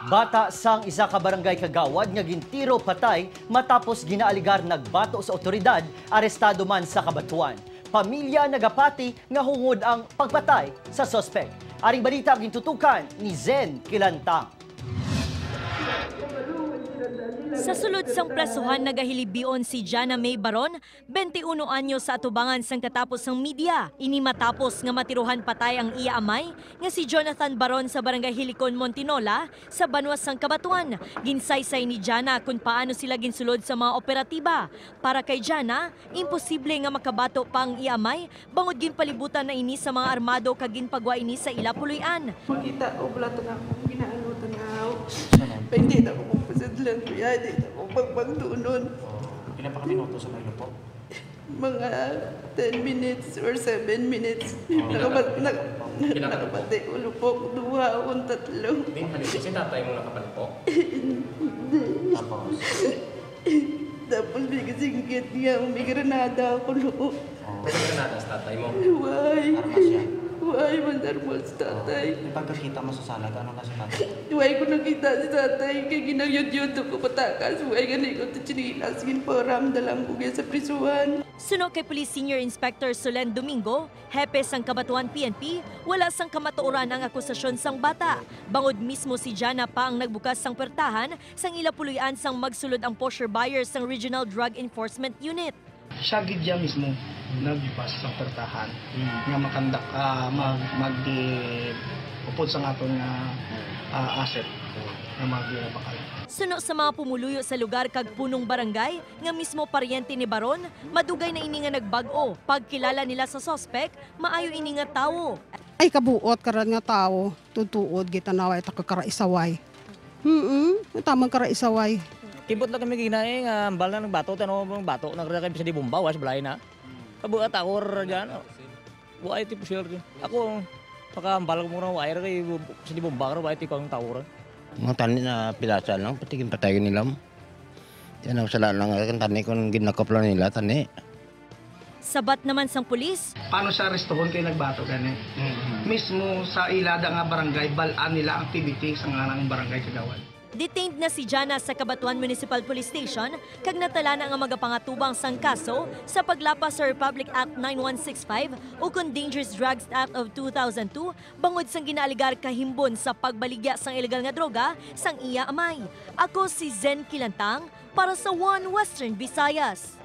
Bata sang isa ka barangay kagawad nga gintiro patay matapos ginaaligar nagbato sa otoridad, arestado man sa kabatuan. Pamilya nagapati nga hungod ang pagpatay sa sospek. Aring balita gintutukan ni Zen Kilantang. Sa sulod sang presuhan nagahilibion si Jana May Baron, 21 anyo sa atubangan sang katapos ng media. Ini matapos nga matiruhan patay ang iya amay nga si Jonathan Baron sa barangay Hilicon, Montinola sa Banwas sang Kabatuan. Ginsaysay ni Jana kung paano sila ginsulod sa mga operatiba. Para kay Jana, imposible nga makabato pa ang iya amay bangod ginpalibutan na ini sa mga armado kag ginpagwa ini sa ila puloy-an. Makita ko wala to na akong ginaanutan na ako. Hindi na ako magpasadlan kuya, hindi na ako magpagtunon. Ilan pa kami minuto sa Mailo po? Mga 10 minutes or 7 minutes. Nakapatay ulo po, duha akong tatlo. Hindi, kasi tatay mo nakapalpok? Tapos? Tapos may kasingkit nga, may granada ako loob. May granada sa tatay mo? Huwag. Armas yan? Huwag, mandarmal sa tatay. Yung pagkakita mo sa salad, ano kasi tatay? Huwag ko nakita si tatay, kaya ginag-YouTube ko patakas. Huwag ganit ko ito chinilas, ginparam dalang ko sa prisuhan. Suno kay Police Senior Inspector Solen Domingo, hepe sang Kabatuan PNP, wala sang kamatuoran ang akusasyon sang bata. Bangod mismo si Jana pa ang nagbukas sang pertahan sang ilapuluyan sang magsulod ang pusher buyers sang Regional Drug Enforcement Unit. Siya gidya mismo nagpas sa pertahan nga makandak upod sa aton nga asset nga magibakal. Suno sa mga pumuluyo sa lugar kag punong barangay nga mismo paryente ni Baron, madugay na ini nga nagbag-o. Pagkilala nila sa sospek, maayo ini nga tawo. Ay kabuot karan nga tawo, tutuod gitanaway ta kakaraisaway. Tamang karaisaway. Timbot lang kami ginae nga ambal na nagbato tano bang bato nagrada kami sa di bomba was balay na. Kabuat ako diyan. Buay tipo sure. Ako pakaambal ko muna wire kay sa di bomba ra buay tipo ang tawor. Mga tani na pilasa lang pati patayin nila. Yan ang sala lang kan tani kon ginakop lang nila tani. Sabat naman sang pulis. Paano sa restohon kay nagbato gani? Mismo sa ilada nga barangay balaan nila activity sa nganang barangay Kagawad. Detained na si Jana sa Kabatuan Municipal Police Station kag natala na nga magapangatubang sang kaso sa paglapas sa Republic Act 9165 o Dangerous Drugs Act of 2002 bangod sang ginaaligar kahimbon sa pagbaligya sang ilegal nga droga sang iya amay. Ako si Zen Kilantang para sa One Western Visayas.